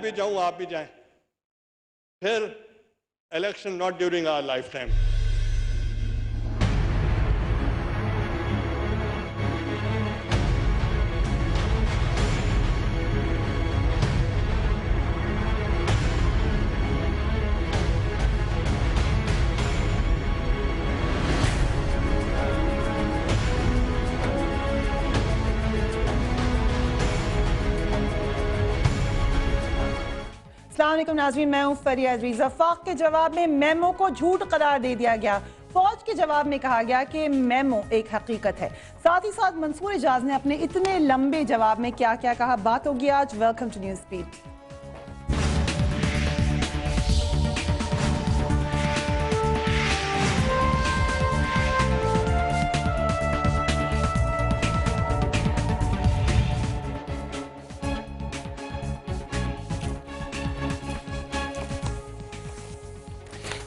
میں بھی جاؤں آپ بھی جائیں، پھر election not during our life time. السلام علیکم ناظرین، میں ہوں فریہ ریز. وفاق کے جواب میں میمو کو جھوٹ قرار دے دیا گیا. فوج کے جواب میں کہا گیا کہ میمو ایک حقیقت ہے. ساتھ ہی ساتھ منصور اعجاز نے اپنے اتنے لمبے جواب میں کیا کیا کہا، بات ہوگی آج. Welcome to news speed.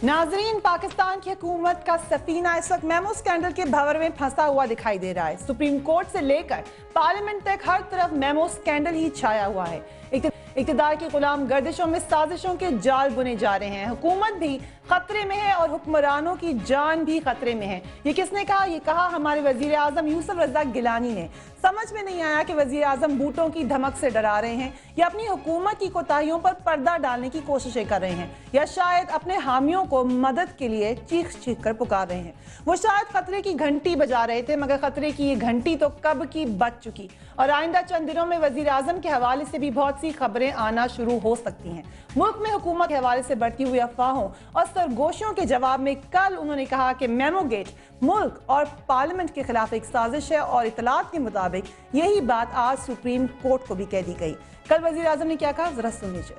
ناظرین، پاکستان کی حکومت کا سفینہ اس وقت میمو اسکینڈل کے بھنور میں پھنسا ہوا دکھائی دے رہا ہے. سپریم کورٹ سے لے کر پارلیمنٹ تک ہر طرف میمو اسکینڈل ہی چھایا ہوا ہے. اقتدار کی غلام گردشوں میں سازشوں کے جال بنے جا رہے ہیں. حکومت بھی خطرے میں ہے اور حکمرانوں کی جان بھی خطرے میں ہے. یہ کس نے کہا؟ یہ کہا ہمارے وزیر اعظم یوسف رضا گیلانی نے. سمجھ میں نہیں آیا کہ وزیر اعظم بوٹوں کی دھمک سے ڈرا رہے ہیں یا اپنی حکومت کی کوتاہیوں پر پردہ ڈالنے کی کوششیں کر رہے ہیں، یا شاید اپنے حامیوں کو مدد کے لیے چیخ چیخ کر پکار رہے ہیں. وہ شاید خطرے کی گھنٹی بجا رہے تھے، مگر خطرے کی یہ گھنٹی تو کب کی بج چکی، اور آئندہ چند دنوں میں وزیر اعظم کے حوالے سے بھی بہت سی خبریں آنا شروع ہو سکتی ہیں. ملک میں حکومت کے حوالے سے بڑھتی ہوئی افواہوں اور سرگوشیوں کے جواب میں کل انہوں نے کہا کہ میمو گیٹ ملک اور پارلیمنٹ کے خلاف ایک سازش ہے، اور اطلاعات کے مطابق یہی بات آج سپریم کورٹ کو بھی کہہ دی گئی. کل وزیر اعظم نے کیا کہا، ذرا سن لیجیے.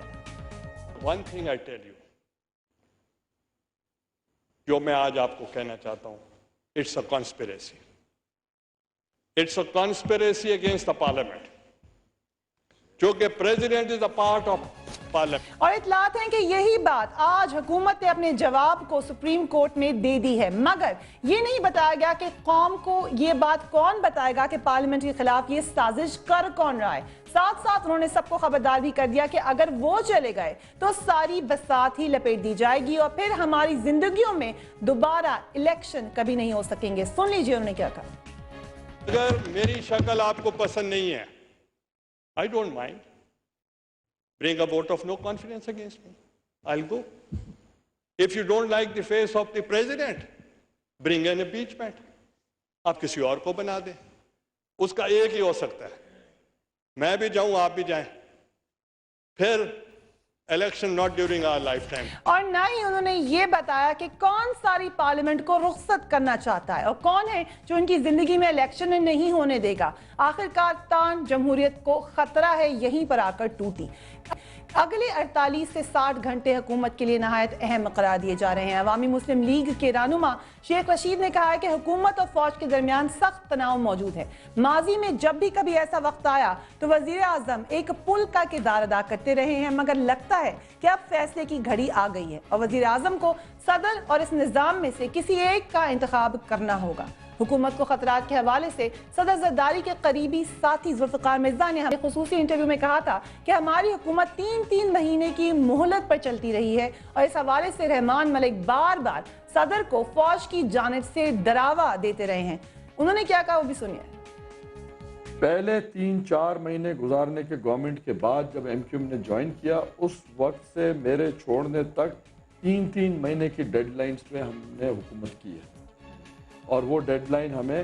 One thing I tell you, جو میں آج آپ کو کہنا چاہتا ہوں، it's a conspiracy. It's a conspiracy against the parliament. چونکہ president is a part of parliament. اور اطلاعات ہیں کہ یہی بات آج حکومت نے اپنے جواب کو سپریم کورٹ میں دے دی ہے، مگر یہ نہیں بتایا گیا کہ قوم کو یہ بات کون بتائے گا کہ پارلیمنٹ کے خلاف یہ سازش کر کون رہا ہے. ساتھ ساتھ انہوں نے سب کو خبردار بھی کر دیا کہ اگر وہ چلے گئے تو ساری بساط ہی لپیٹ دی جائے گی اور پھر ہماری زندگیوں میں دوبارہ الیکشن کبھی نہیں ہو سکیں گے. سن لیجئے انہوں نے کیا کہا. اگر میری شکل آپ کو پسند نہیں ہے، I don't mind. Bring a vote of no confidence against me. I'll go. If you don't like the face of the president, bring an impeachment. آپ کسی اور کو بنا دیں. اس کا ایک ہی ہو سکتا ہے، میں بھی جاؤں آپ بھی جائیں، پھر election not during our life time. اور نہ ہی انہوں نے یہ بتایا کہ کون ساری پارلیمنٹ کو رخصت کرنا چاہتا ہے اور کون ہے جو ان کی زندگی میں الیکشن نہیں ہونے دے گا. آخرکار تان جمہوریت کو خطرہ ہے یہیں پر آ کر ٹوٹی. اگلے 48 سے 60 گھنٹے حکومت کے لیے نہایت اہم قرار دیے جا رہے ہیں. عوامی مسلم لیگ کے رہنما شیخ رشید نے کہا ہے کہ حکومت اور فوج کے درمیان سخت تناؤ موجود ہے. ماضی میں جب بھی کبھی ایسا وقت آیا تو وزیر اعظم ایک پل کا کردار ادا کرتے رہے ہیں، مگر لگتا ہے کہ اب فیصلے کی گھڑی آ گئی ہے اور وزیر اعظم کو صدر اور اس نظام میں سے کسی ایک کا انتخاب کرنا ہوگا. حکومت کو خطرات کے حوالے سے صدر زرداری کے قریبی ساتھی ذوالفقار مرزا نے ہمیں خصوصی انٹرویو میں کہا تھا کہ ہماری حکومت 3 مہینے کی مہلت پر چلتی رہی ہے، اور اس حوالے سے رحمان ملک بار بار صدر کو فوج کی جانب سے ڈراوا دیتے رہے ہیں. انہوں نے کیا کہا وہ بھی سنیے. پہلے 3-4 مہینے گزارنے کے گورنمنٹ کے بعد جب ایم کیو ایم نے جوائن کیا، اس وقت سے میرے چھوڑنے تک 3 مہینے کی ڈیڈ لائنز پہ ہم نے حکومت کی ہے، اور وہ ڈیڈ لائن ہمیں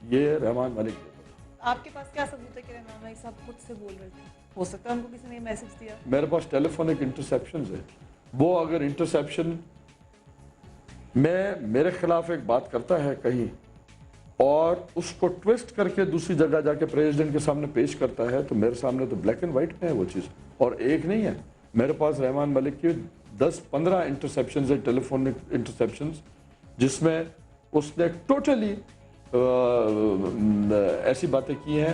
یہ رحمان ملک دیتا. آپ کے پاس کیا ثبوت ہے کہ رحمان ملک صاحب خود سے بول رہے تھے؟ ہو سکتا ہے ان کو کسی نے میسج دیا. میرے پاس ٹیلی فونک انٹرسیپشنز ہیں. وہ اگر انٹرسیپشن میں میرے خلاف ایک بات کرتا ہے کہیں اور اس کو ٹویسٹ کر کے دوسری جگہ جا کے پریزیڈنٹ کے سامنے پیش کرتا ہے، تو میرے سامنے تو بلیک اینڈ وائٹ میں ہے وہ چیز، اور ایک نہیں ہے. میرے پاس رحمان ملک کی 10-15 انٹرسیپشنز ہیں، ٹیلی فونک انٹرسیپشنز، جس میں اس نے ٹوٹلی ایسی باتیں کی ہیں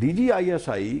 DGISI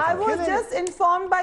I was just informed by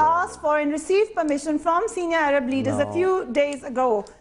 asked for and received permission from senior Arab leaders a few days ago.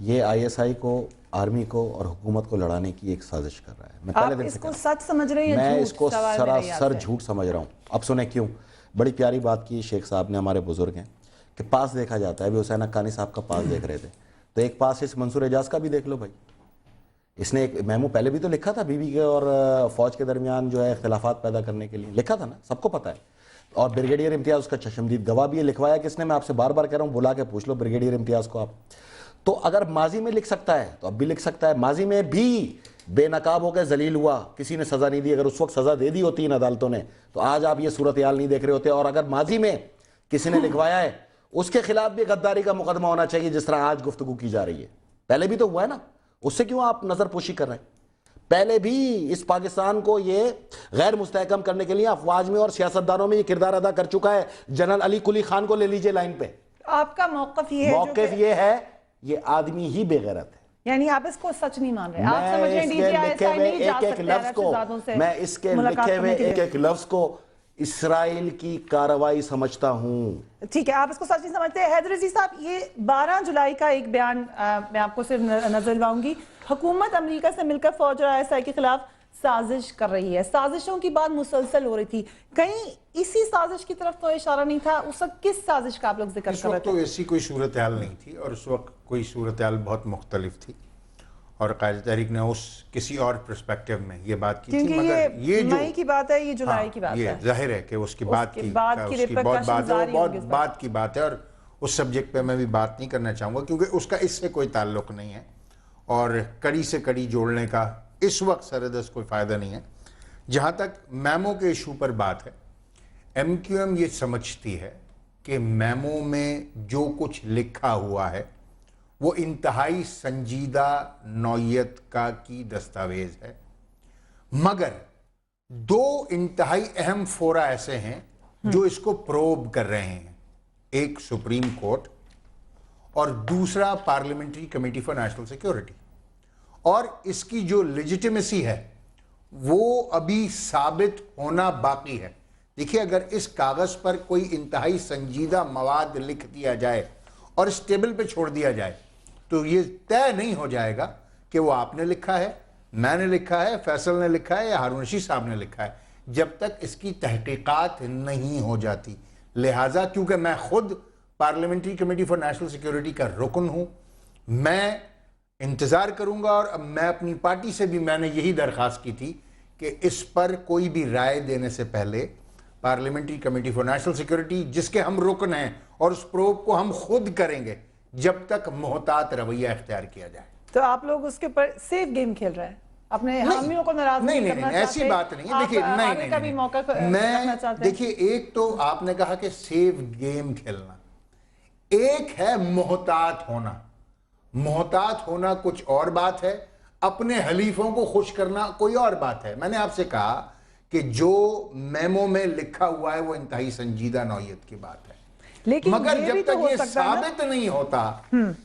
یہ ISI کو, آرمی کو اور حکومت کو لڑانے کی ایک سازش کر رہا ہے. میں پہلے آپ دن اس سے کو سچ سمجھ رہے ہیں یا میں جھوٹ؟ اس کو سوال میرا یہ آپ سراسر سے. جھوٹ سمجھ رہا ہوں. اب سنیں کیوں. بڑی پیاری بات کی شیخ صاحب نے, ہمارے بزرگ ہیں, کہ پاس دیکھا جاتا ہے. ابھی حسین حقانی صاحب کا پاس دیکھ رہے تھے, تو ایک پاس اس منصور اعجاز کا بھی دیکھ لو بھائی. اس نے ایک میمو پہلے بھی تو لکھا تھا بیوی کے اور فوج کے درمیان جو ہے اختلافات پیدا کرنے کے لیے, لکھا تھا نا, سب کو پتہ ہے. اور بریگیڈیئر امتیاز اس کا چشمدید گواہ بھی ہے. لکھوایا کس نے؟ میں آپ سے بار بار کہہ رہا ہوں, بلا کے پوچھ لو بریگیڈیئر امتیاز کو آپ. تو اگر ماضی میں لکھ سکتا ہے تو اب بھی لکھ سکتا ہے. ماضی میں بھی بے نقاب ہو کے ذلیل ہوا, کسی نے سزا نہیں دی. اگر اس وقت سزا دے دی ہوتی ان عدالتوں نے تو آج آپ یہ صورتحال نہیں دیکھ رہے ہوتے. اور اگر ماضی میں کسی نے لکھوایا ہے اس کے خلاف بھی غداری کا مقدمہ ہونا چاہیے, جس طرح آج گفتگو کی جا رہی ہے. پہلے بھی تو ہوا ہے نا, اس سے کیوں آپ نظر پوشی کر رہے ہیں؟ پہلے بھی اس پاکستان کو یہ غیر مستحکم کرنے کے لیے افواج میں اور سیاستدانوں میں یہ کردار ادا کر چکا ہے. جنرل علی قلی خان کو لے لیجئے لائن پہ. آپ کا موقف یہ ہے موقف یہ ہے, یہ آدمی ہی بے غیرت ہے. یعنی آپ اس کو سچ نہیں مان رہے؟ آپ سمجھ رہے ہیں DGI نہیں جا سکتے عرب شہزادوں سے میں اس کے لکھے ہوئے ایک ایک لفظ کو اسرائیل کی کارروائی سمجھتا ہوں. ٹھیک ہے, آپ اس کو سچ نہیں سمجھتے. حیدر عزیز صاحب, یہ 12 جولائی کا ایک بیان میں آپ کو صرف نظر دلاؤں گی. حکومت امریکہ سے مل کر فوج اور ISI کے خلاف سازش کر رہی ہے. سازشوں کی بات مسلسل ہو رہی تھی. کہیں اسی سازش کی طرف تو اشارہ نہیں تھا؟ اس وقت کس سازش کا آپ لوگ ذکر اس کر رہے وقت تو تھے؟ ایسی کوئی صورتحال نہیں تھی, اور اس وقت کوئی صورتحال بہت مختلف تھی, اور قائد تحریک نے اس کسی اور پرسپیکٹو میں یہ بات کی تھی. کیونکہ مگر یہ جو مئی کی بات ہے, یہ جولائی کی بات یہ ہے. ظاہر ہے کہ اس کی بات کی repercussions بہت بات ہے, جاری وہ ہوں گے بہت اس بات کی بات ہے, اور اس سبجیکٹ پہ میں بھی بات نہیں کرنا چاہوں گا کیونکہ اس کا اس سے کوئی تعلق نہیں ہے, اور کڑی سے کڑی جوڑنے کا اس وقت سردست کوئی فائدہ نہیں ہے. جہاں تک میمو کے ایشو پر بات ہے, MQM یہ سمجھتی ہے کہ میمو میں جو کچھ لکھا ہوا ہے وہ انتہائی سنجیدہ نوعیت کی دستاویز ہے, مگر دو انتہائی اہم فورا ایسے ہیں جو اس کو پروب کر رہے ہیں. ایک سپریم کورٹ اور دوسرا parliamentary committee for national security. اور اس کی جو لیجیٹیمیسی ہے وہ ابھی ثابت ہونا باقی ہے. دیکھیے, اگر اس کاغذ پر کوئی انتہائی سنجیدہ مواد لکھ دیا جائے اور اس ٹیبل پہ چھوڑ دیا جائے تو یہ طے نہیں ہو جائے گا کہ وہ آپ نے لکھا ہے, میں نے لکھا ہے, فیصل نے لکھا ہے یا ہارون رشید صاحب نے لکھا ہے, جب تک اس کی تحقیقات نہیں ہو جاتی. لہٰذا کیونکہ میں خود parliamentary committee for national security کا رکن ہوں, میں انتظار کروں گا, اور میں اپنی پارٹی سے بھی میں نے یہی درخواست کی تھی کہ اس پر کوئی بھی رائے دینے سے پہلے parliamentary committee for national security, جس کے ہم رکن ہیں, اور اس پروب کو ہم خود کریں گے جب تک محتاط رویہ اختیار کیا جائے. تو آپ لوگ اس کے اوپر سیف گیم کھیل رہے ہیں, اپنے حامیوں کو ناراض نہیں کرنا چاہتے؟ ایسی بات نہیں ہے. دیکھیے, آنے کا بھی موقع رکھنا چاہتے ہیں. دیکھیے, ایک تو آپ نے کہا کہ سیف گیم کھیلنا, ایک ہے محتاط ہونا. محتاط ہونا کچھ اور بات ہے, اپنے حلیفوں کو خوش کرنا کوئی اور بات ہے. میں نے آپ سے کہا کہ جو میمو میں لکھا ہوا ہے وہ انتہائی سنجیدہ نوعیت کی بات ہے, مگر جب تک یہ ثابت نہیں ہوتا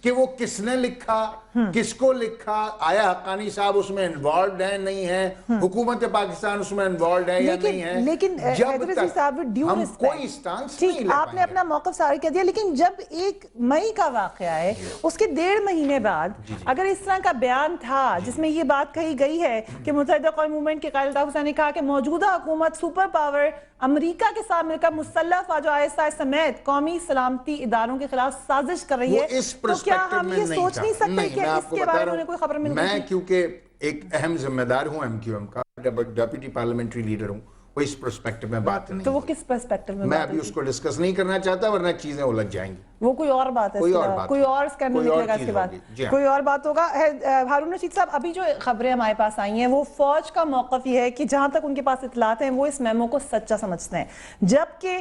کہ وہ کس نے لکھا, کس کو لکھا, آیا حقانی صاحب اس میں انوالوڈ ہیں نہیں ہیں, حکومت پاکستان اس میں انوالوڈ ہے یا نہیں ہے, لیکن حیدر عزیز صاحب ہم کوئی سٹانس نہیں لے پائیں گے. آپ نے اپنا موقف ظاہر کر دیا, لیکن جب 1 مئی کا واقعہ ہے, اس کے 1.5 مہینے بعد اگر اس طرح کا بیان تھا جس میں یہ بات کہی گئی ہے کہ متحدہ قومی موومنٹ کے قائد الطاف حسین نے کہا کہ موجودہ حکومت سپر پاور امریکہ کے ساتھ مل کر مسلح فوج و ISI سمیت قومی سلامتی اداروں کے خلاف سازش کر رہی ہے, تو کیا ہم یہ سوچ نہیں سکتے کہ اس کے بارے میں کوئی خبر مل گئی؟ میں کیونکہ ایک اہم ذمہ دار ہوں MQM کا, ڈیپٹی پارلیمنٹری لیڈر ہوں, وہ اس پرسپیکٹو میں بات نہیں. تو وہ کس پرسپیکٹو میں میں ابھی اس کو ڈسکس نہیں کرنا چاہتا, ورنہ چیزیں الجھ جائیں گی. وہ کوئی اور بات ہے, کوئی اور اسکینڈل نکلے گا اس کے بعد, کوئی اور بات ہوگا. ہارون رشید صاحب, ابھی جو خبریں ہمارے پاس آئی ہیں وہ فوج کا موقف یہ ہے کہ جہاں تک ان کے پاس اطلاعات ہیں وہ اس میمو کو سچا سمجھتے ہیں, جبکہ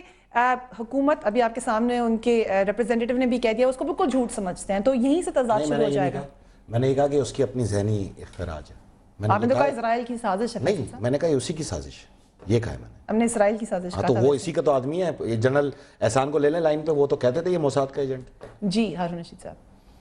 حکومت ابھی آپ کے سامنے ان کے ریپرزینٹیٹیو نے بھی کہہ دیا اس کو بالکل جھوٹ سمجھتے ہیں. تو یہیں سے تضاد شروع ہو جائے گا. میں نے یہ کہا کہ اس کی اپنی ذہنی اختراج ہے. آپ نے تو کہا اسرائیل کی سازش ہے. نہیں, میں نے کہا اسی کی سازش, یہ کہا ہے میں نے. ہم نے اسرائیل کی سازش کہا تو وہ اسی کا تو آدمی ہے. جنرل احسان کو لے لیں لائن پہ, وہ تو کہتے تھے یہ موساد کا ایجنٹ. جی ہارون رشید صاحب.